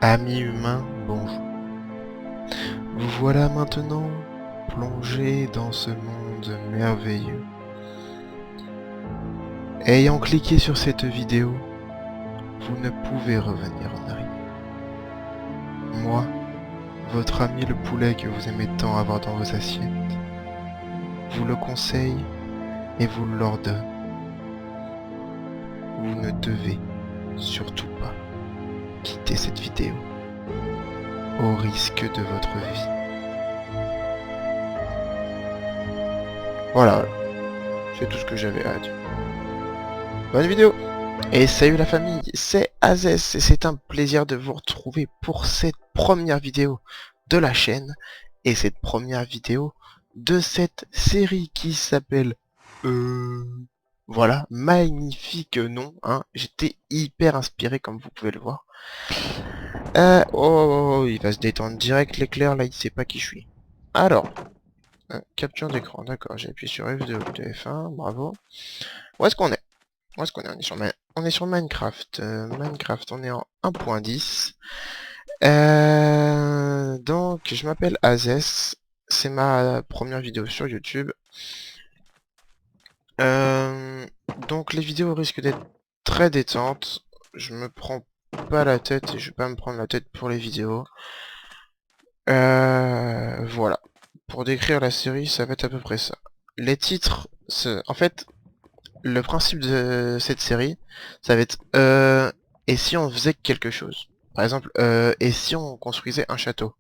Amis humains, bonjour. Vous voilà maintenant plongé dans ce monde merveilleux. Ayant cliqué sur cette vidéo, vous ne pouvez revenir en arrière. Moi, votre ami le poulet que vous aimez tant avoir dans vos assiettes, vous le conseille et vous l'ordonne. Vous ne devez surtout pas quitter cette vidéo au risque de votre vie. Voilà, c'est tout ce que j'avais à dire. Bonne vidéo! Et salut la famille, c'est Azès et c'est un plaisir de vous retrouver pour cette première vidéo de la chaîne et cette première vidéo de cette série qui s'appelle voilà, magnifique nom, hein. J'étais hyper inspiré comme vous pouvez le voir. Oh, il va se détendre direct l'éclair là, il sait pas qui je suis. Alors, capture d'écran, d'accord, j'ai appuyé sur F2 ou F1, bravo. Où est-ce qu'on est? Où est-ce qu'on est? On est sur Minecraft. Minecraft, on est en 1.10. Donc, je m'appelle Azès. C'est ma première vidéo sur YouTube. Donc, les vidéos risquent d'être très détentes. Je me prends pas la tête et je vais pas me prendre la tête pour les vidéos. Voilà. Pour décrire la série, ça va être à peu près ça. Les titres, en fait, le principe de cette série, ça va être et si on faisait quelque chose. Par exemple, et si on construisait un château.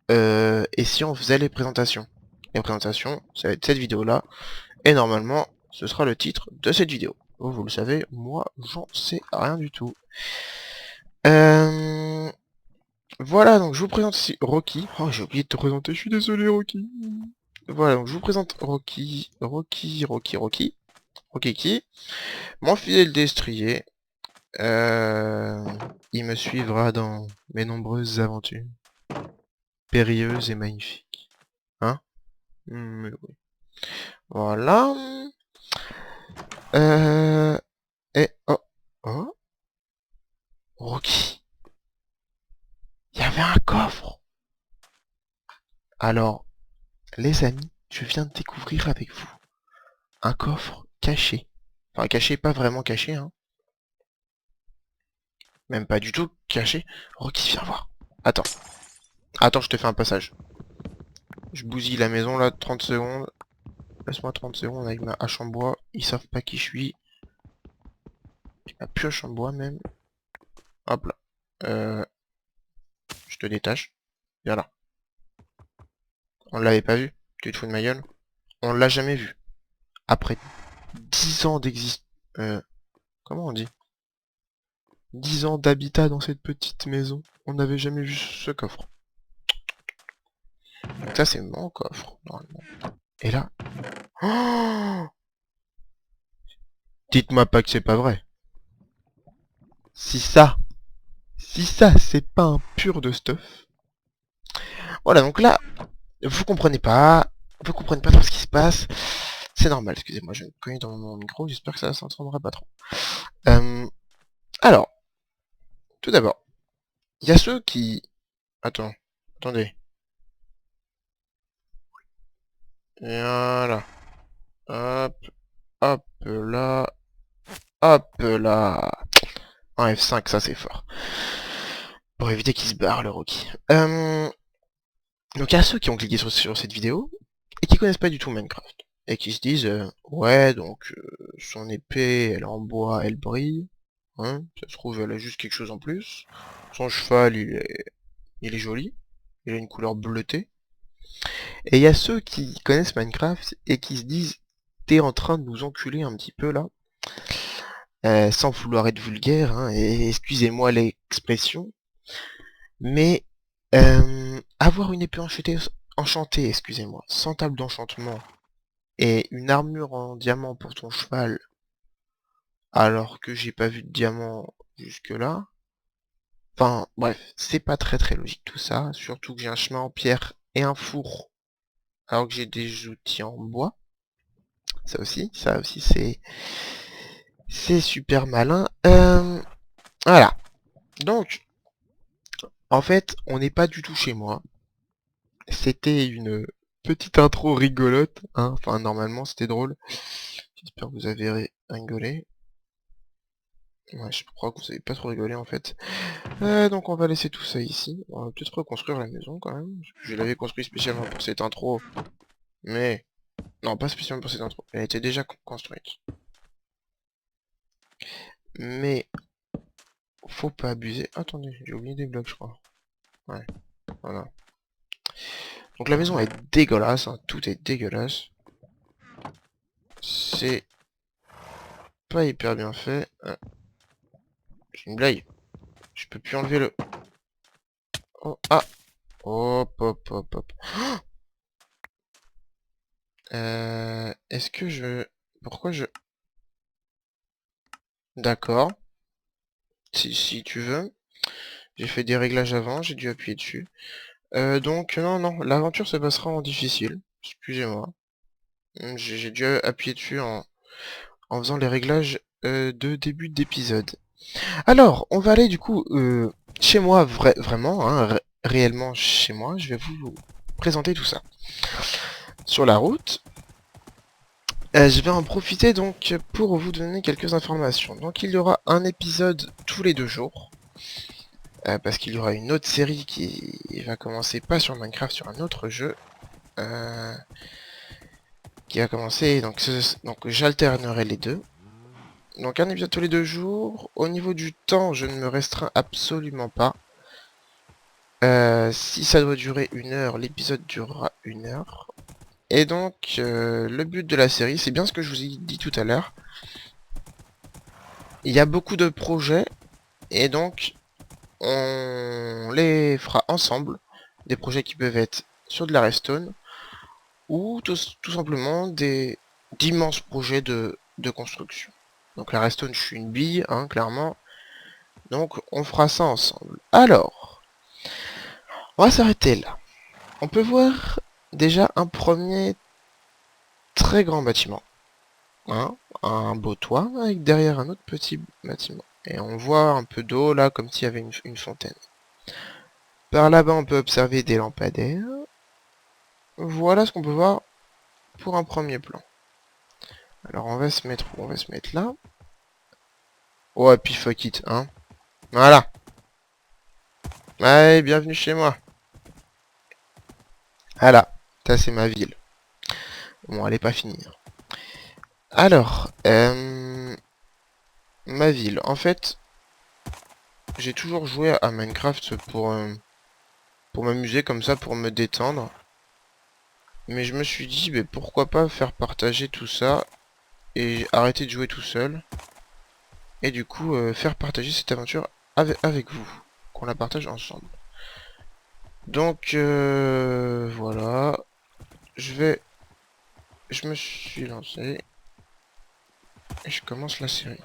Et si on faisait les présentations. Les présentations, ça va être cette vidéo-là. Et normalement, ce sera le titre de cette vidéo. Vous le savez, moi, j'en sais rien du tout. Voilà, donc je vous présente ici Rocky. Oh, j'ai oublié de te présenter, je suis désolé, Rocky. Voilà, donc je vous présente Rocky, qui mon fidèle destrier. Il me suivra dans mes nombreuses aventures, périlleuses et magnifiques. Hein? Oui. Voilà. Et... Oh. Oh. Rocky. Il y avait un coffre. Alors, les amis, je viens de découvrir avec vous un coffre caché. Enfin, caché, pas vraiment caché, hein. Même pas du tout caché. Rocky, viens voir. Attends. Attends, je te fais un passage. Je bousille la maison, là, 30 secondes. Laisse-moi 30 secondes avec ma hache en bois. Ils savent pas qui je suis. J'ai ma pioche en bois, même. Hop là. Je te détache. Viens là. On l'avait pas vu? Tu te fous de ma gueule? On l'a jamais vu. Après 10 ans d'existence... comment on dit? 10 ans d'habitat dans cette petite maison. On n'avait jamais vu ce coffre. Donc ça, c'est mon coffre, normalement. Et là... Oh, dites-moi pas que c'est pas vrai. Si ça... Si ça, c'est pas un pur de stuff. Voilà, donc là, vous comprenez pas. Vous comprenez pas trop ce qui se passe. C'est normal, excusez-moi, je me cogne dans mon micro, j'espère que ça s'entendra pas trop. Alors, tout d'abord, il y a ceux qui... Attends, attendez. Voilà. Hop, hop là, hop là. Un F5, ça c'est fort. Pour éviter qu'il se barre, le Rocky. Donc il y a ceux qui ont cliqué sur cette vidéo, et qui connaissent pas du tout Minecraft. Et qui se disent, ouais, donc, son épée, elle est en bois, elle brille. Hein, ça se trouve, elle a juste quelque chose en plus. Son cheval, il est joli. Il a une couleur bleutée. Et il y a ceux qui connaissent Minecraft et qui se disent, t'es en train de nous enculer un petit peu là. Sans vouloir être vulgaire, hein, et excusez-moi l'expression. Mais avoir une épée enchantée, excusez-moi, sans table d'enchantement, et une armure en diamant pour ton cheval, alors que j'ai pas vu de diamant jusque là. Enfin, bref, c'est pas très très logique tout ça, surtout que j'ai un chemin en pierre et un four, alors que j'ai des outils en bois. Ça aussi c'est super malin. Voilà. Donc, En fait, on n'est pas du tout chez moi. C'était une petite intro rigolote, hein. Enfin, normalement, c'était drôle. J'espère que vous avez rigolé. Ouais, je crois que vous avez pas trop rigolé, en fait. Donc, on va laisser tout ça ici. On va peut-être reconstruire la maison, quand même. Je l'avais construit spécialement pour cette intro. Mais... Non, pas spécialement pour cette intro. Elle était déjà construite. Mais... Faut pas abuser. Attendez, j'ai oublié des blocs, je crois. Ouais, voilà. Donc la maison est dégueulasse, hein. Tout est dégueulasse. C'est pas hyper bien fait. C'est une blague. Je peux plus enlever le... Oh, ah. Hop, hop, hop, hop. Est-ce que je... Pourquoi je... D'accord. Si tu veux. J'ai fait des réglages avant, j'ai dû appuyer dessus. Donc, non, non, l'aventure se passera en difficile. Excusez-moi. J'ai dû appuyer dessus en faisant les réglages de début d'épisode. Alors, on va aller du coup chez moi, vraiment, hein, réellement chez moi. Je vais vous présenter tout ça. Sur la route, je vais en profiter donc pour vous donner quelques informations. Donc il y aura un épisode tous les 2 jours. Parce qu'il y aura une autre série qui va commencer pas sur Minecraft, sur un autre jeu. Qui va commencer, donc j'alternerai les deux. Donc un épisode tous les 2 jours. Au niveau du temps, je ne me restreins absolument pas. Si ça doit durer 1 heure, l'épisode durera 1 heure. Et donc, le but de la série, c'est bien ce que je vous ai dit tout à l'heure. Il y a beaucoup de projets, et donc, on les fera ensemble. Des projets qui peuvent être sur de la redstone, ou tout simplement d'immenses projets de construction. Donc la redstone, je suis une bille, hein, clairement. Donc, on fera ça ensemble. Alors, on va s'arrêter là. On peut voir déjà un premier très grand bâtiment. Hein, un beau toit avec derrière un autre petit bâtiment. Et on voit un peu d'eau là comme s'il y avait une fontaine. Par là-bas on peut observer des lampadaires. Voilà ce qu'on peut voir pour un premier plan. Alors on va se mettre où? On va se mettre là. Oh et puis fuck it, hein. Voilà. Allez, bienvenue chez moi. Voilà, ça c'est ma ville. Bon, elle est pas finie. Alors, ma ville. En fait, j'ai toujours joué à Minecraft pour m'amuser comme ça, pour me détendre. Mais je me suis dit, mais pourquoi pas faire partager tout ça et arrêter de jouer tout seul. Et du coup, faire partager cette aventure avec vous. Qu'on la partage ensemble. Donc, voilà. Je me suis lancé. Et je commence la série.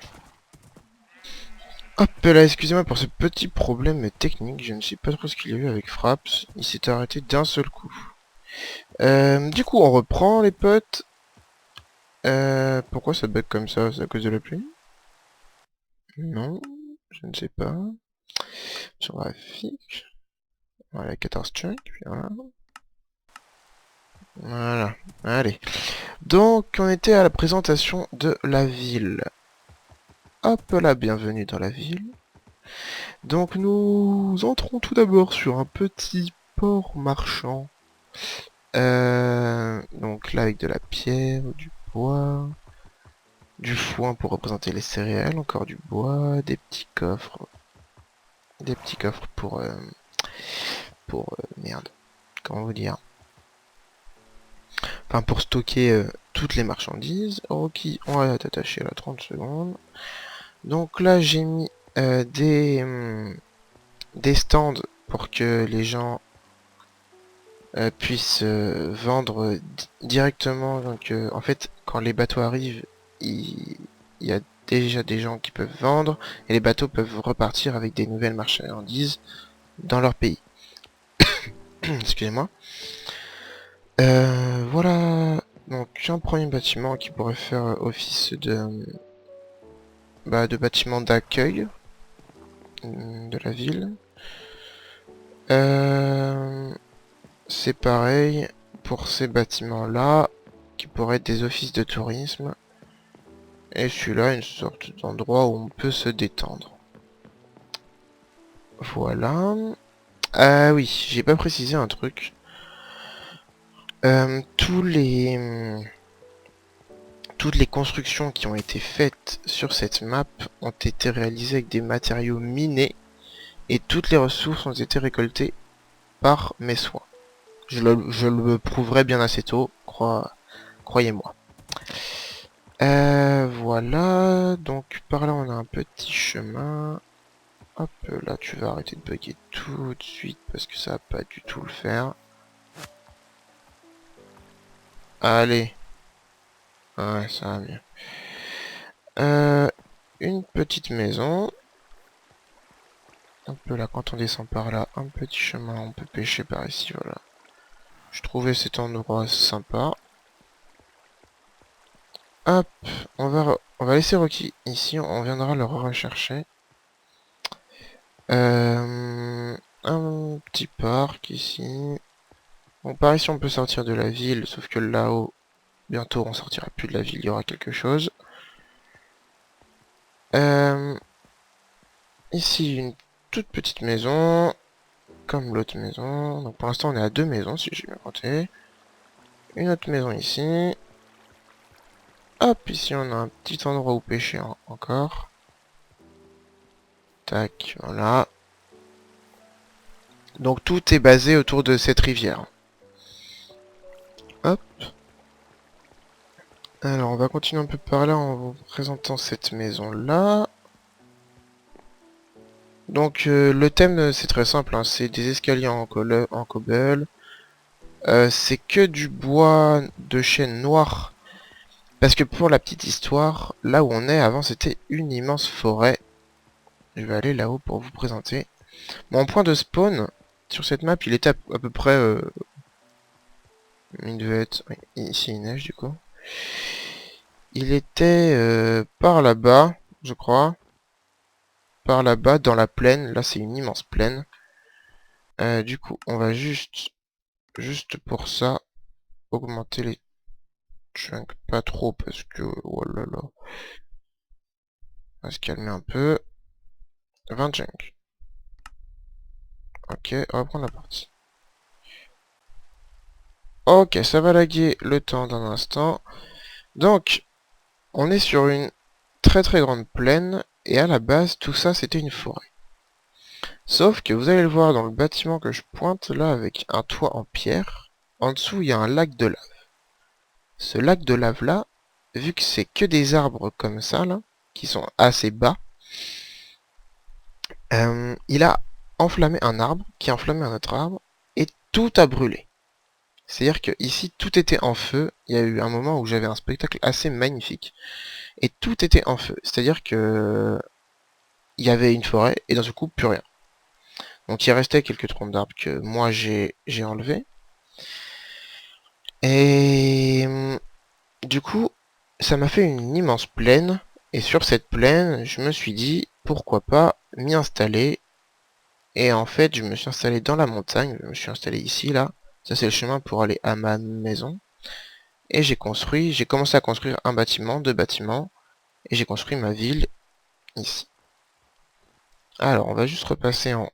Hop là, excusez-moi pour ce petit problème technique. Je ne sais pas trop ce qu'il y a eu avec Fraps. Il s'est arrêté d'un seul coup. Du coup, on reprend les potes. Pourquoi ça bug comme ça? C'est à cause de la pluie? Non, je ne sais pas. Sur graphique. Voilà, 14 chunks, voilà. Voilà, allez. Donc, on était à la présentation de la ville. Hop là, bienvenue dans la ville. Donc, nous entrons tout d'abord sur un petit port marchand. Donc là, avec de la pierre, du bois, du foin pour représenter les céréales, encore du bois, des petits coffres. Des petits coffres merde, comment vous dire, enfin pour stocker toutes les marchandises. Ok, on va t'attacher là 30 secondes. Donc là j'ai mis des stands pour que les gens puissent vendre directement. Donc en fait quand les bateaux arrivent, il y a déjà des gens qui peuvent vendre et les bateaux peuvent repartir avec des nouvelles marchandises dans leur pays. Excusez-moi. Voilà, donc un premier bâtiment qui pourrait faire office de bâtiment d'accueil de la ville. C'est pareil pour ces bâtiments-là, qui pourraient être des offices de tourisme. Et celui-là, une sorte d'endroit où on peut se détendre. Voilà. Ah oui, j'ai pas précisé un truc. Toutes les constructions qui ont été faites sur cette map ont été réalisées avec des matériaux minés et toutes les ressources ont été récoltées par mes soins. Je le prouverai bien assez tôt, croyez-moi. Voilà, donc par là on a un petit chemin. Hop, là tu vas arrêter de bugger tout de suite parce que ça va pas du tout le faire. Allez. Ouais, ça va mieux. Une petite maison. Un peu là, quand on descend par là, un petit chemin, on peut pêcher par ici, voilà. Je trouvais cet endroit sympa. Hop, on va laisser Rocky ici, on viendra le rechercher. Un petit parc ici. Bon, par ici on peut sortir de la ville, sauf que là-haut, bientôt on sortira plus de la ville, il y aura quelque chose. Ici, une toute petite maison, comme l'autre maison. Donc pour l'instant on est à 2 maisons, si j'ai bien compté. Une autre maison ici. Hop, ici on a un petit endroit où pêcher encore. Tac, voilà. Donc tout est basé autour de cette rivière. Hop. Alors on va continuer un peu par là en vous présentant cette maison là. Donc le thème c'est très simple, hein, c'est des escaliers en cobble. C'est que du bois de chêne noir. Parce que pour la petite histoire, là où on est avant c'était une immense forêt. Je vais aller là-haut pour vous présenter. Mon point de spawn sur cette map il était à peu près... il devait être... oui, ici il neige du coup. Il était par là-bas, je crois. Par là-bas, dans la plaine. Là, c'est une immense plaine. Du coup, on va juste pour ça, augmenter les chunks. Pas trop, parce que... Oh là là. On va se calmer un peu. 20 chunks. Ok, on va prendre la partie. Ok, ça va laguer le temps d'un instant. Donc, on est sur une très très grande plaine. Et à la base, tout ça, c'était une forêt. Sauf que vous allez le voir dans le bâtiment que je pointe là avec un toit en pierre. En dessous, il y a un lac de lave. Ce lac de lave là, vu que c'est que des arbres comme ça là, qui sont assez bas, il a enflammé un arbre, qui a enflammé un autre arbre, et tout a brûlé. C'est-à-dire que ici tout était en feu. Il y a eu un moment où j'avais un spectacle assez magnifique, et tout était en feu. C'est-à-dire que il y avait une forêt et d'un seul coup plus rien. Donc il restait quelques troncs d'arbres que moi j'ai enlevés. Et du coup, ça m'a fait une immense plaine. Et sur cette plaine, je me suis dit, pourquoi pas m'y installer. Et en fait, je me suis installé dans la montagne. Je me suis installé ici, là. Ça, c'est le chemin pour aller à ma maison. Et j'ai commencé à construire un bâtiment, 2 bâtiments. Et j'ai construit ma ville ici. Alors, on va juste repasser en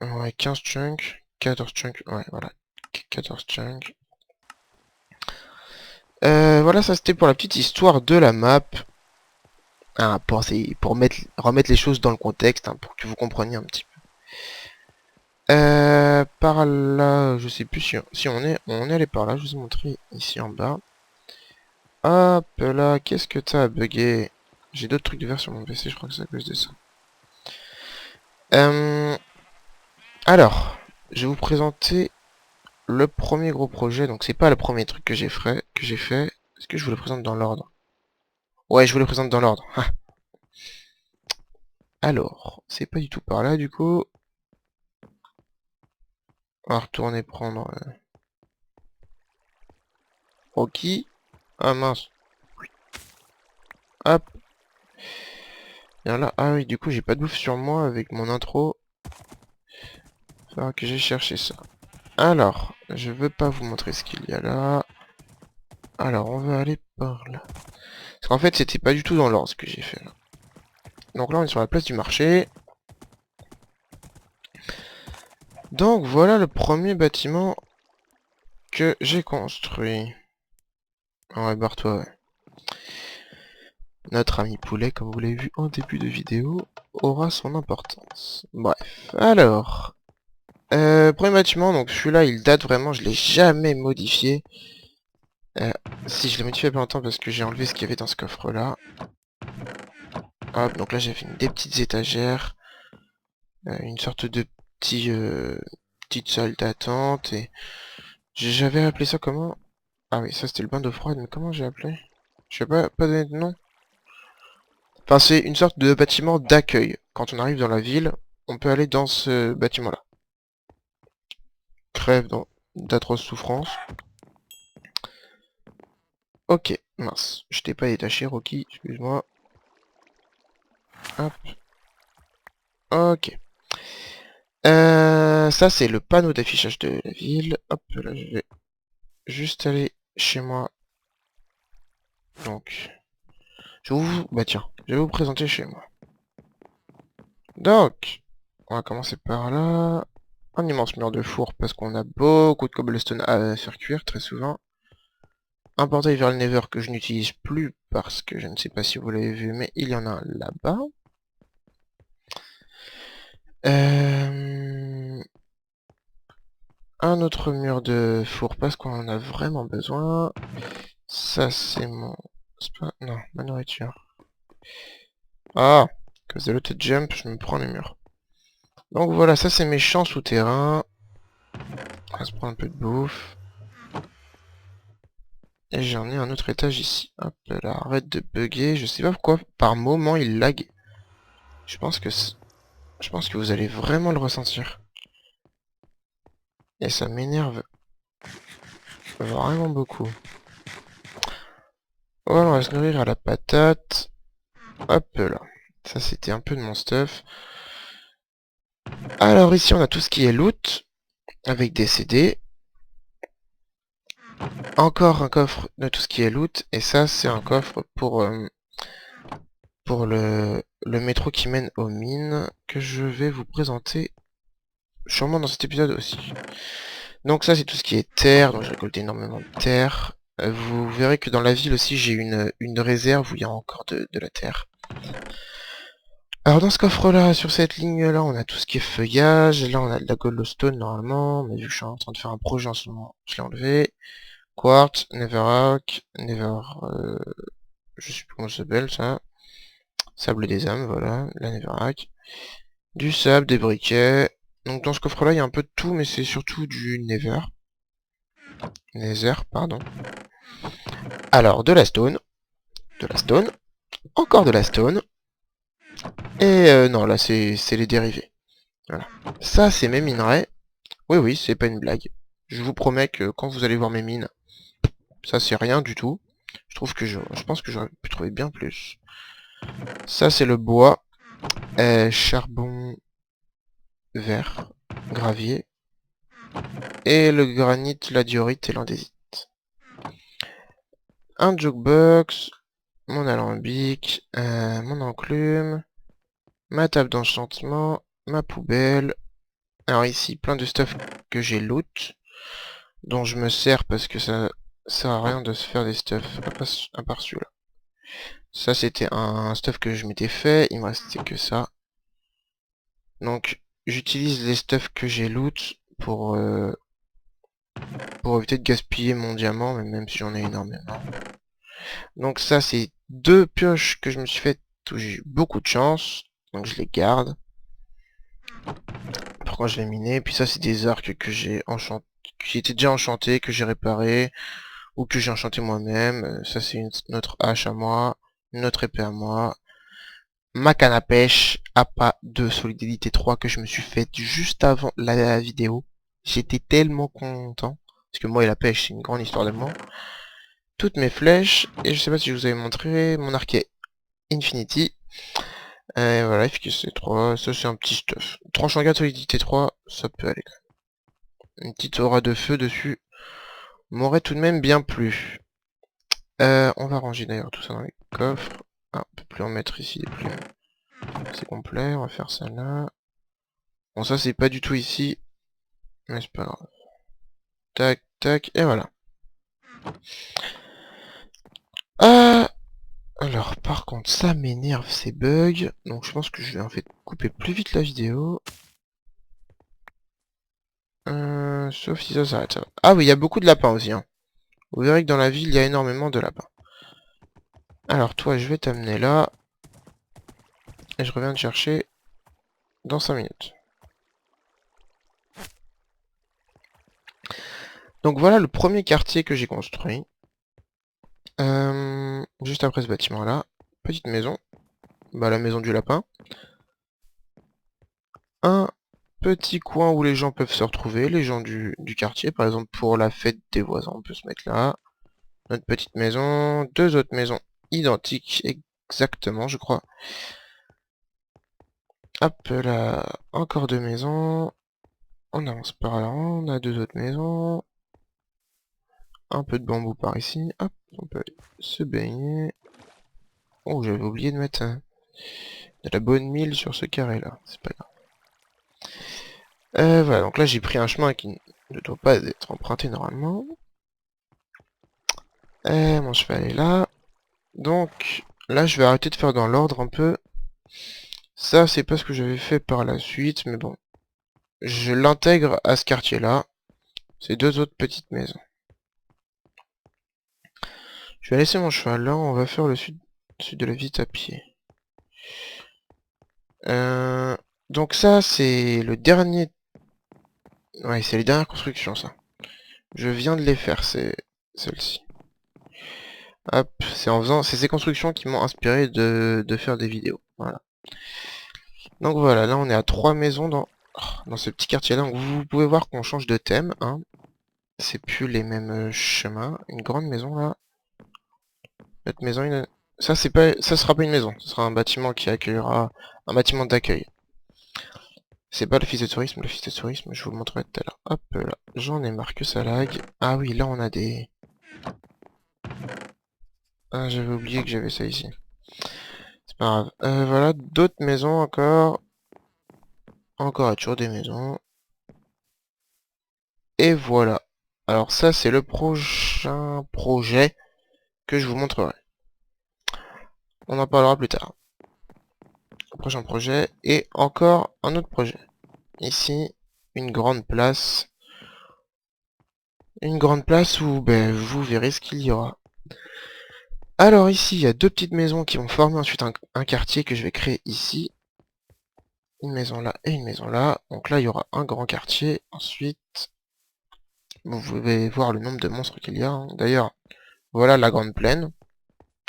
ouais, 15 chunks. 14 chunks. Ouais, voilà. 14 chunks. Voilà, ça c'était pour la petite histoire de la map. Hein, pour remettre les choses dans le contexte, hein, pour que vous compreniez un petit peu. Par là, je sais plus si on est allé par là, je vous ai montré ici en bas. Hop là, qu'est-ce que t'as bugué? J'ai d'autres trucs de verre sur mon PC, je crois que c'est à cause de ça. Alors, je vais vous présenter le premier gros projet, donc c'est pas le premier truc que j'ai fait. Est-ce que je vous le présente dans l'ordre? Ouais, je vous le présente dans l'ordre. Alors, c'est pas du tout par là du coup. On va retourner prendre Rocky. Ah mince. Hop. Bien là, ah oui, du coup j'ai pas de bouffe sur moi avec mon intro. Faudra que j'ai cherché ça. Alors, je veux pas vous montrer ce qu'il y a là. Alors, on va aller par là. Parce qu'en fait, c'était pas du tout dans l'ordre ce que j'ai fait là. Donc là, on est sur la place du marché. Donc voilà le premier bâtiment que j'ai construit. Ah ouais, barre-toi, ouais. Notre ami poulet, comme vous l'avez vu en début de vidéo, aura son importance. Bref, alors... premier bâtiment, donc celui-là, il date vraiment, je l'ai jamais modifié. Si, je l'ai modifié il y a pas longtemps parce que j'ai enlevé ce qu'il y avait dans ce coffre-là. Hop, donc là, j'ai fait des petites étagères. Une sorte de petite salle d'attente, et... J'avais appelé ça comment? Ah oui, ça c'était le bain d'eau froide, mais comment j'ai appelé? Je sais pas donné de nom. Enfin, c'est une sorte de bâtiment d'accueil. Quand on arrive dans la ville, on peut aller dans ce bâtiment-là. Crève d'atroces souffrances. Ok, mince. Je t'ai pas détaché, Rocky, excuse-moi. Hop. Ok. Ça c'est le panneau d'affichage de la ville. Hop, là je vais juste aller chez moi. Donc, bah tiens, je vais vous présenter chez moi. Donc, on va commencer par là. Un immense mur de four parce qu'on a beaucoup de cobblestone à faire cuire très souvent. Un portail vers le Nether que je n'utilise plus parce que je ne sais pas si vous l'avez vu, mais il y en a un là-bas. Un autre mur de four parce qu'on en a vraiment besoin. Ça c'est mon... Non, ma nourriture. Ah, cause de l'auto-jump, je me prends les murs. Donc voilà, ça c'est mes champs souterrains. On va se prendre un peu de bouffe. Et j'en ai un autre étage ici. Hop là, arrête de bugger. Je sais pas pourquoi, par moment il lag. Je pense que vous allez vraiment le ressentir. Et ça m'énerve vraiment beaucoup. Voilà, on va se nourrir à la patate. Hop là. Ça c'était un peu de mon stuff. Alors ici on a tout ce qui est loot. Avec des CD. Encore un coffre de tout ce qui est loot. Et ça c'est un coffre pour le métro qui mène aux mines. Que je vais vous présenter sûrement dans cet épisode aussi. Donc ça c'est tout ce qui est terre, donc j'ai récolté énormément de terre. Vous verrez que dans la ville aussi j'ai une réserve où il y a encore de la terre. Alors dans ce coffre là, sur cette ligne là, on a tout ce qui est feuillage. Là on a de la glowstone normalement, mais vu que je suis en train de faire un projet en ce moment, je l'ai enlevé. Quartz, netherrack, je sais plus comment ça s'appelle ça. Sable des âmes, voilà, la netherrack. Du sable, des briquets. Donc dans ce coffre là il y a un peu de tout, mais c'est surtout du nether, pardon. Alors de la stone, encore de la stone, et non là c'est les dérivés. Voilà. Ça c'est mes minerais. Oui oui, c'est pas une blague. Je vous promets que quand vous allez voir mes mines, ça c'est rien du tout. Je trouve que je pense que j'aurais pu trouver bien plus. Ça c'est le bois, charbon vert, gravier, et le granit, la diorite et l'andésite. Un jukebox, mon alambic, mon enclume, ma table d'enchantement, ma poubelle. Alors ici, plein de stuff que j'ai loot, dont je me sers parce que ça sert à rien de se faire des stuff, à part celui-là. Ça c'était un stuff que je m'étais fait, il me restait que ça. Donc j'utilise les stuff que j'ai loot pour éviter de gaspiller mon diamant, mais même si j'en ai énormément. Donc ça c'est deux pioches que je me suis fait où j'ai eu beaucoup de chance, donc je les garde. Pourquoi je l'ai miné? Puis ça c'est des arcs que j'ai enchanté, qui étaient déjà enchantés, que j'ai réparés, ou que j'ai enchanté moi-même. Ça c'est notre hache à moi, notre épée à moi. Ma canne à pêche à pas de solidité 3 que je me suis faite juste avant la vidéo. J'étais tellement content. Parce que moi et la pêche c'est une grande histoire d'amour. Toutes mes flèches. Et je sais pas si je vous avais montré mon arquet Infinity. Et voilà, efficacité 3, ça c'est un petit stuff. Tranche en garde, solidité 3, ça peut aller quand même. Une petite aura de feu dessus m'aurait tout de même bien plu. On va ranger d'ailleurs tout ça dans les coffres. Ah, on peut plus en mettre ici, c'est complet, on va faire ça là. Bon, ça c'est pas du tout ici, mais c'est pas grave. Tac, tac, et voilà. Alors, par contre, ça m'énerve ces bugs. Donc, je pense que je vais en fait couper plus vite la vidéo. Sauf si ça s'arrête. Ah oui, il y a beaucoup de lapins aussi. Hein. Vous verrez que dans la ville, il y a énormément de lapins. Alors, toi, je vais t'amener là. Et je reviens te chercher dans 5 minutes. Donc, voilà le premier quartier que j'ai construit. Juste après ce bâtiment-là. Petite maison. Bah, la maison du lapin. Un petit coin où les gens peuvent se retrouver, les gens du quartier. Par exemple, pour la fête des voisins, on peut se mettre là. Notre petite maison. Deux autres maisons identiques, exactement, je crois. Hop là, encore deux maisons. On avance par là, on a deux autres maisons. Un peu de bambou par ici. Hop, on peut se baigner. Oh, j'avais oublié de mettre de la bonne mille sur ce carré là. C'est pas grave. Voilà, donc là j'ai pris un chemin qui ne doit pas être emprunté normalement. Mon cheval est là. Donc là je vais arrêter de faire dans l'ordre un peu. Ça c'est pas ce que j'avais fait par la suite, mais bon. Je l'intègre à ce quartier là. Ces deux autres petites maisons. Je vais laisser mon cheval là, on va faire le sud de la visite à pied. Donc ça c'est le dernier... Ouais, c'est les dernières constructions ça. Je viens de les faire, c'est celle-ci. Hop, c'est en faisant... C'est ces constructions qui m'ont inspiré de faire des vidéos. Voilà. Donc voilà, là on est à 3 maisons dans ce petit quartier là. Donc vous pouvez voir qu'on change de thème. Hein. C'est plus les mêmes chemins. Une grande maison là. Notre maison, ça c'est pas, ça sera pas une maison, ce sera un bâtiment qui accueillera un bâtiment d'accueil. C'est pas l'office de tourisme, je vous le montrerai tout à l'heure. Hop là, j'en ai marre que ça lag. Ah oui, là on a des... Ah, j'avais oublié que j'avais ça ici. C'est pas grave. Voilà, d'autres maisons encore. Encore et toujours des maisons. Et voilà. Alors ça c'est le prochain projet que je vous montrerai. On en parlera plus tard. Le prochain projet et encore un autre projet. Ici, une grande place. Une grande place où ben, vous verrez ce qu'il y aura. Alors ici, il y a deux petites maisons qui vont former ensuite un quartier que je vais créer ici. Une maison là et une maison là. Donc là, il y aura un grand quartier. Ensuite, vous pouvez voir le nombre de monstres qu'il y a. Hein. D'ailleurs, voilà la grande plaine.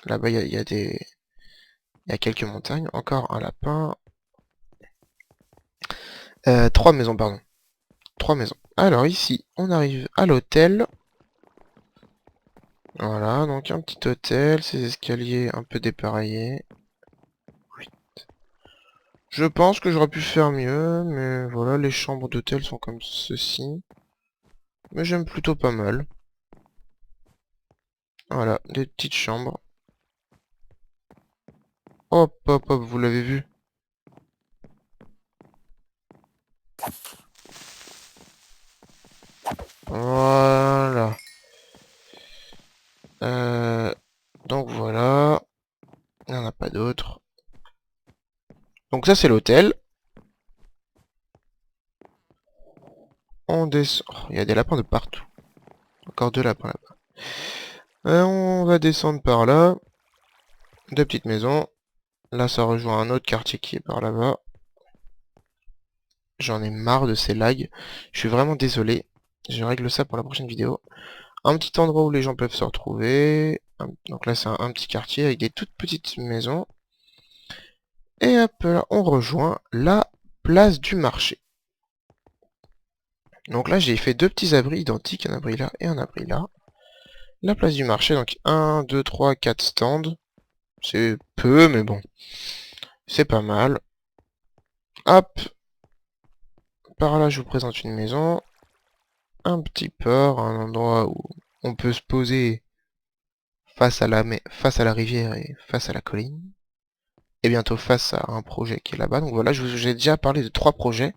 Là-bas, il y a des... Il y a quelques montagnes. Encore un lapin. Trois maisons, pardon. Trois maisons. Alors ici, on arrive à l'hôtel. Voilà, donc un petit hôtel, ces escaliers un peu dépareillés. Je pense que j'aurais pu faire mieux, mais voilà, les chambres d'hôtel sont comme ceci. Mais j'aime plutôt pas mal. Voilà, des petites chambres. Hop, hop, hop, vous l'avez vu? Voilà. Donc voilà. Il n'y en a pas d'autres. Donc ça c'est l'hôtel. On descend. Oh, il y a des lapins de partout. Encore deux lapins là-bas. On va descendre par là. Deux petites maisons. Là ça rejoint un autre quartier qui est par là-bas. J'en ai marre de ces lags. Je suis vraiment désolé. Je règle ça pour la prochaine vidéo. Un petit endroit où les gens peuvent se retrouver. Donc là c'est un petit quartier avec des toutes petites maisons. Et hop là, on rejoint la place du marché. Donc là j'ai fait deux petits abris identiques, un abri là et un abri là. La place du marché, donc 1, 2, 3, 4 stands. C'est peu mais bon. C'est pas mal. Hop. Par là, je vous présente une maison. Un petit port, un endroit où on peut se poser face à la rivière et face à la colline. Et bientôt face à un projet qui est là-bas. Donc voilà, je vous ai déjà parlé de 3 projets.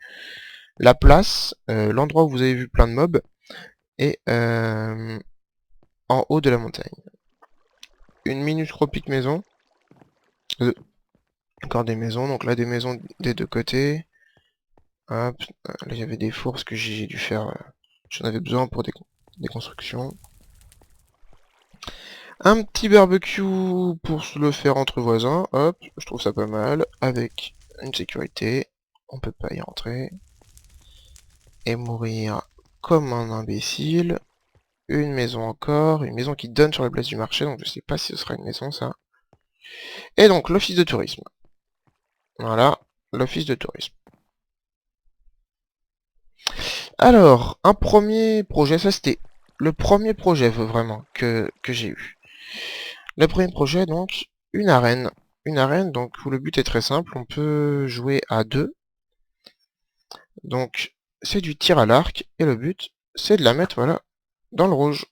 La place, l'endroit où vous avez vu plein de mobs, et en haut de la montagne. Une minustropique maison. Encore des maisons, donc là des maisons des deux côtés. Hop, là il y avait des fours, parce que j'ai dû faire... j'en avais besoin pour des constructions. Un petit barbecue pour se le faire entre voisins, hop, je trouve ça pas mal, avec une sécurité, on peut pas y rentrer. Et mourir comme un imbécile. Une maison encore, une maison qui donne sur la place du marché, donc je sais pas si ce sera une maison ça. Et donc l'office de tourisme. Voilà, l'office de tourisme. Alors, un premier projet, ça c'était le premier projet vraiment que j'ai eu. Le premier projet, donc, une arène. Une arène, donc, où le but est très simple, on peut jouer à 2. Donc, c'est du tir à l'arc, et le but, c'est de la mettre, voilà, dans le rouge.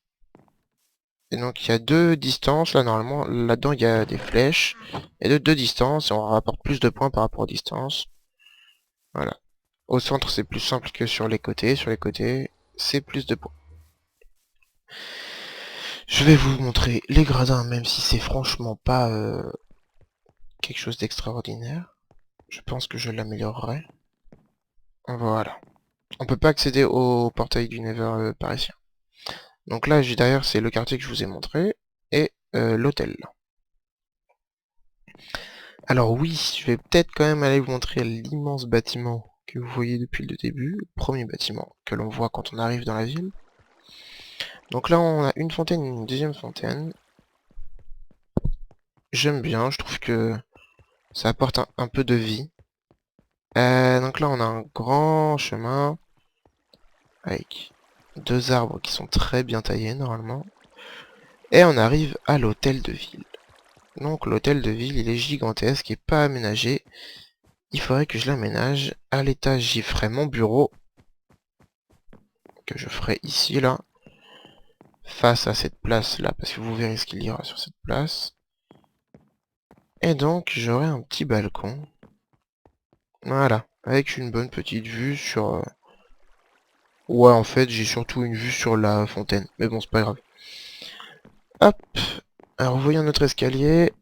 Et donc, il y a 2 distances, là, normalement, là-dedans, il y a des flèches, et de 2 distances, et on rapporte plus de points par rapport aux distances. Voilà. Au centre, c'est plus simple que sur les côtés c'est plus de points. Je vais vous montrer les gradins, même si c'est franchement pas quelque chose d'extraordinaire. Je pense que je l'améliorerai. Voilà. On peut pas accéder au portail du Nether parisien. Donc là, j'ai derrière, c'est le quartier que je vous ai montré, et l'hôtel. Alors oui, je vais peut-être quand même aller vous montrer l'immense bâtiment que vous voyez depuis le début, le premier bâtiment que l'on voit quand on arrive dans la ville. Donc là, on a une fontaine et une deuxième fontaine. J'aime bien, je trouve que ça apporte un peu de vie. Donc là, on a un grand chemin avec 2 arbres qui sont très bien taillés normalement. Et on arrive à l'hôtel de ville. Donc l'hôtel de ville, il est gigantesque et pas aménagé. Il faudrait que je l'aménage. À l'étage, j'y ferai mon bureau. Que je ferai ici, là. Face à cette place là, parce que vous verrez ce qu'il y aura sur cette place. Et donc j'aurai un petit balcon. Voilà, avec une bonne petite vue sur... Ouais, en fait, j'ai surtout une vue sur la fontaine. Mais bon, c'est pas grave. Hop. Alors, voyons notre escalier.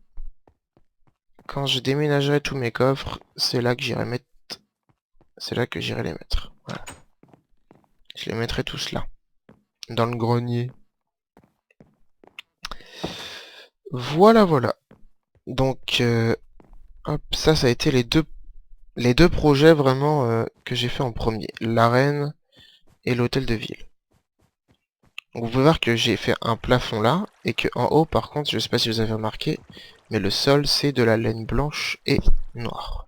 Quand je déménagerai tous mes coffres, c'est là que j'irai mettre... C'est là que j'irai les mettre. Voilà. Je les mettrai tous là. Dans le grenier. Voilà, voilà. Donc, hop, ça a été les deux projets vraiment que j'ai fait en premier. L'arène et l'hôtel de ville. Donc vous pouvez voir que j'ai fait un plafond là, et que en haut par contre, je sais pas si vous avez remarqué, mais le sol c'est de la laine blanche et noire.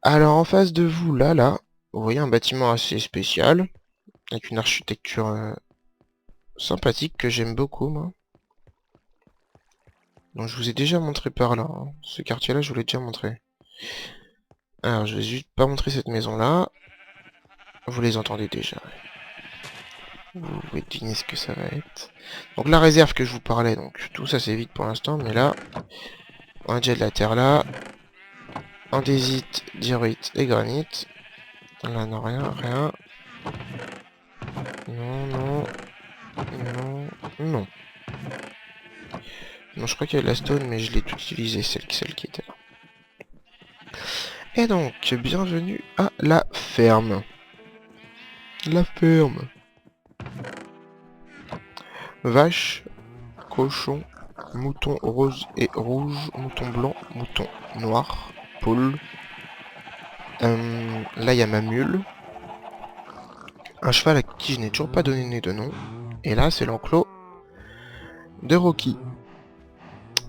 Alors en face de vous, là, vous voyez un bâtiment assez spécial, avec une architecture sympathique que j'aime beaucoup moi. Donc je vous ai déjà montré par là, hein. Ce quartier là je vous l'ai déjà montré. Alors je vais juste pas montrer cette maison là, vous les entendez déjà. Vous pouvez deviner ce que ça va être. Donc la réserve que je vous parlais, donc tout ça c'est vide pour l'instant, mais là, on a déjà de la terre là. Andésite, diorite et granit. Là non, rien, rien. Non, non, non, non. Non, je crois qu'il y a de la stone, mais je l'ai tout utilisé, celle qui était là. Et donc, bienvenue à la ferme. La ferme. Vache, cochon, mouton rose et rouge, mouton blanc, mouton noir, poule. Là, il y a ma mule. Un cheval à qui je n'ai toujours pas donné de nom. Et là, c'est l'enclos de Rocky.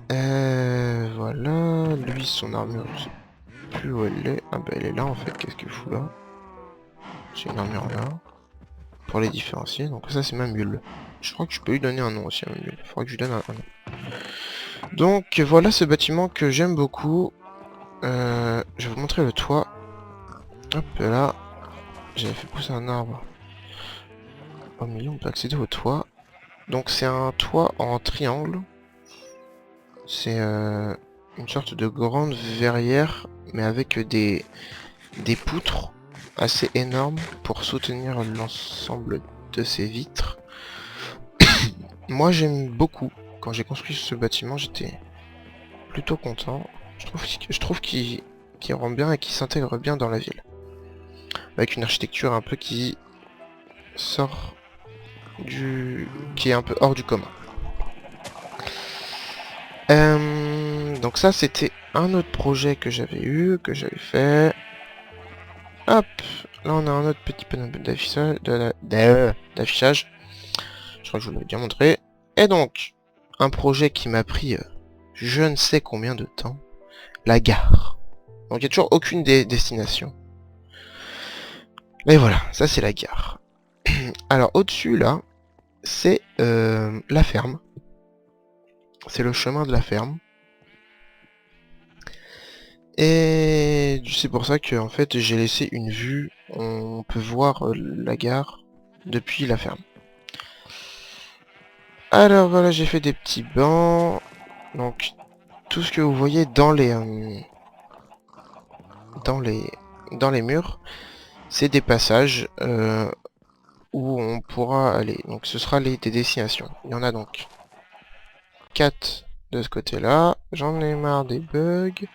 Voilà. Lui, son armure, je sais plus où elle est. Ah bah elle est là en fait, qu'est-ce qu'elle fout là? J'ai une armure là. Pour les différencier, donc ça c'est ma mule. Je crois que je peux lui donner un nom aussi à ma mule. Faudrait que je lui donne un nom. Donc voilà ce bâtiment que j'aime beaucoup. Je vais vous montrer le toit. Hop là, j'avais fait pousser un arbre. Au milieu, on peut accéder au toit. Donc c'est un toit en triangle. C'est une sorte de grande verrière, mais avec des poutres assez énormes pour soutenir l'ensemble de ces vitres. Moi j'aime beaucoup. Quand j'ai construit ce bâtiment, j'étais plutôt content. Je trouve qu'il rend bien et qu'il s'intègre bien dans la ville. Avec une architecture un peu qui sort qui est un peu hors du commun. Donc ça c'était un autre projet que j'avais eu, que j'avais fait. Hop, là on a un autre petit panneau d'affichage, d'affichage. Je crois que je vous l'avais déjà montré. Et donc, un projet qui m'a pris je ne sais combien de temps. La gare. Donc il n'y a toujours aucune des destinations. Mais voilà, ça c'est la gare. Alors au-dessus là, c'est la ferme. C'est le chemin de la ferme. Et c'est pour ça que en fait j'ai laissé une vue. On peut voir la gare depuis la ferme. Alors voilà, j'ai fait des petits bancs. Donc tout ce que vous voyez dans les dans les murs, c'est des passages où on pourra aller. Donc ce sera des destinations. Il y en a donc 4 de ce côté-là. J'en ai marre des bugs.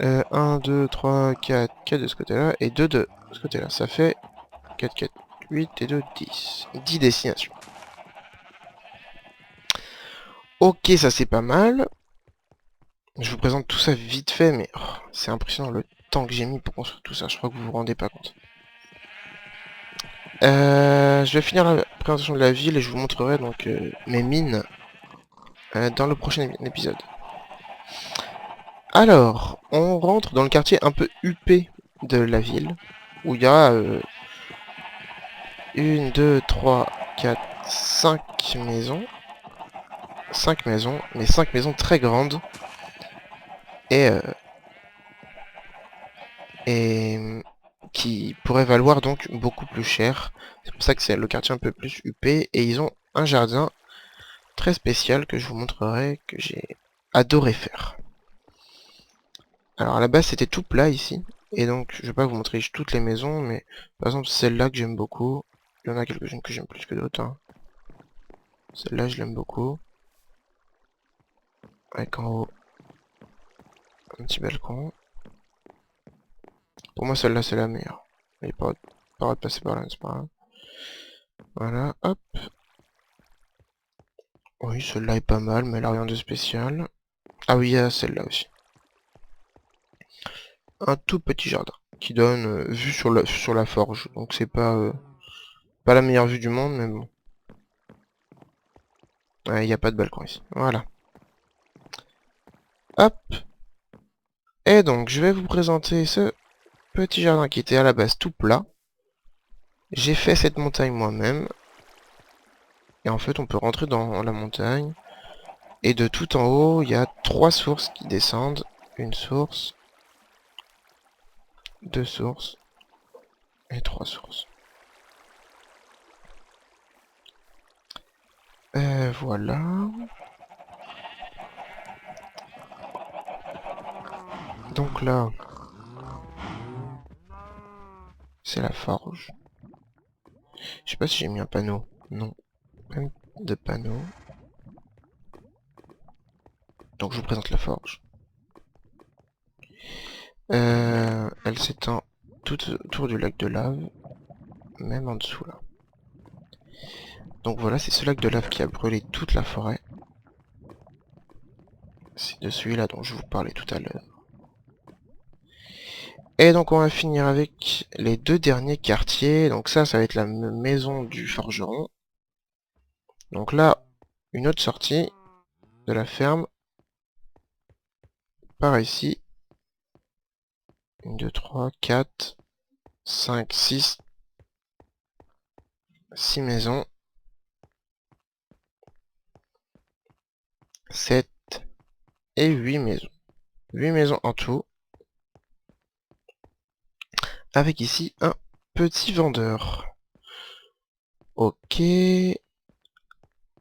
1, 2, 3, 4, 4 de ce côté-là et 2 de ce côté-là. Ça fait 4, 4, 8 et 2, 10. 10 destinations. Ok, ça c'est pas mal. Je vous présente tout ça vite fait, mais oh, c'est impressionnant le temps que j'ai mis pour construire tout ça. Je crois que vous vous rendez pas compte. Je vais finir la présentation de la ville et je vous montrerai donc mes mines dans le prochain épisode. Alors, on rentre dans le quartier un peu huppé de la ville, où il y a 1, 2, 3, 4, 5 maisons. 5 maisons, mais 5 maisons très grandes. Et, et qui pourraient valoir donc beaucoup plus cher. C'est pour ça que c'est le quartier un peu plus huppé. Et ils ont un jardin très spécial que je vous montrerai, que j'ai adoré faire. Alors à la base c'était tout plat ici. Et donc je vais pas vous montrer toutes les maisons, mais par exemple celle-là que j'aime beaucoup. Il y en a quelques-unes que j'aime plus que d'autres. Hein. Celle-là je l'aime beaucoup. Avec en haut un petit balcon. Pour moi celle-là c'est la meilleure. Mais pas de passer par là, c'est pas grave. Voilà, hop. Oui, celle-là est pas mal, mais elle a rien de spécial. Ah oui, il y a celle-là aussi. Un tout petit jardin qui donne vue sur la forge. Donc c'est pas la meilleure vue du monde, mais bon. Ouais, il n'y a pas de balcon ici. Voilà. Hop. Et donc, je vais vous présenter ce petit jardin qui était à la base tout plat. J'ai fait cette montagne moi-même. Et en fait, on peut rentrer dans la montagne. Et de tout en haut, il y a 3 sources qui descendent. Une source, 2 sources et 3 sources. Voilà. Donc là, c'est la forge. Je sais pas si j'ai mis un panneau. Non, pas de panneau. Donc je vous présente la forge. Elle s'étend tout autour du lac de lave, même en dessous là. Donc voilà, c'est ce lac de lave qui a brûlé toute la forêt. C'est de celui-là dont je vous parlais tout à l'heure. Et donc on va finir avec les 2 derniers quartiers. Donc ça va être la maison du forgeron. Donc là, une autre sortie de la ferme. Par ici. 1, 2, 3, 4, 5, 6. 6 maisons. 7 et 8 maisons. 8 maisons en tout. Avec ici un petit vendeur. Ok.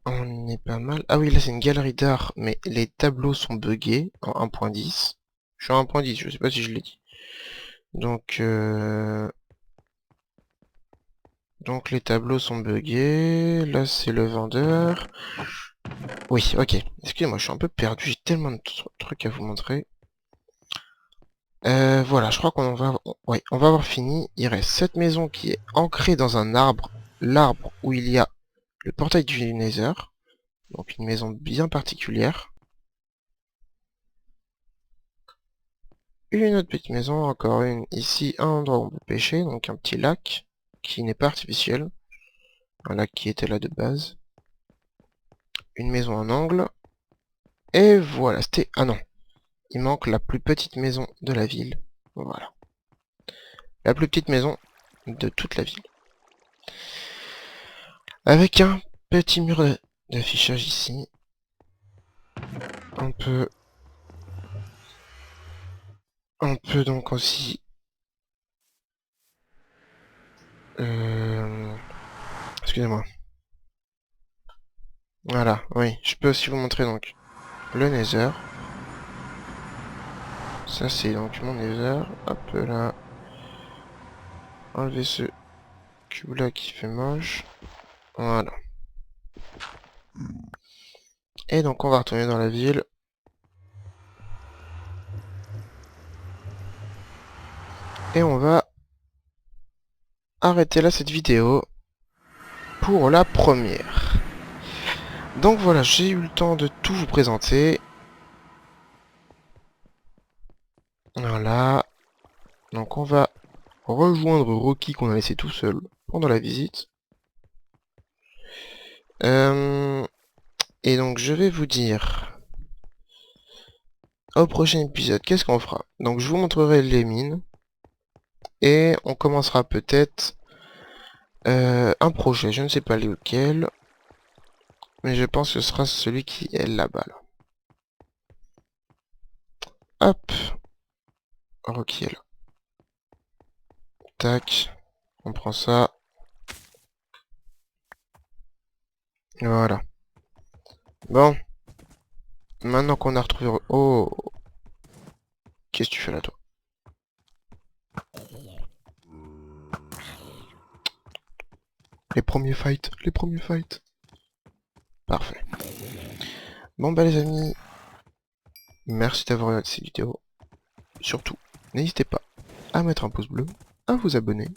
On est pas mal. Ah oui, là c'est une galerie d'art, mais les tableaux sont buggés en 1.10. Je suis en 1.10, je sais pas si je l'ai dit. Donc les tableaux sont buggés. Là c'est le vendeur. Oui, ok. Excusez-moi, je suis un peu perdu, j'ai tellement de trucs à vous montrer. Voilà, je crois qu'on va... Ouais, on va avoir fini. Il reste cette maison qui est ancrée dans un arbre. L'arbre où il y a le portail du Nether. Donc une maison bien particulière. Une autre petite maison, encore une. Ici, un endroit où on peut pêcher, donc un petit lac qui n'est pas artificiel. Un lac qui était là de base. Une maison en angle. Et voilà, c'était... Ah non, il manque la plus petite maison de la ville. Voilà. La plus petite maison de toute la ville. Avec un petit mur d'affichage ici. On peut donc aussi... Excusez-moi. Voilà, oui. Je peux aussi vous montrer donc le Nether. Ça c'est donc mon Nether. Hop là. Enlever ce cube là qui fait moche. Voilà. Et donc on va retourner dans la ville. Et on va arrêter là cette vidéo pour la première. Donc voilà, j'ai eu le temps de tout vous présenter. Voilà. Donc on va rejoindre Rocky qu'on a laissé tout seul pendant la visite. Et donc je vais vous dire au prochain épisode qu'est-ce qu'on fera. Donc je vous montrerai les mines. Et on commencera peut-être un projet, je ne sais pas lequel. Mais je pense que ce sera celui qui est là-bas. Là. Hop. Rocky est là. Tac. On prend ça. Voilà. Bon. Maintenant qu'on a retrouvé... Oh. Qu'est-ce que tu fais là, toi? Les premiers fights. Les premiers fights. Parfait. Bon bah les amis. Merci d'avoir regardé cette vidéo. Surtout, n'hésitez pas à mettre un pouce bleu, à vous abonner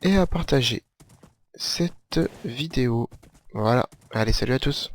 et à partager cette vidéo. Voilà. Allez, salut à tous.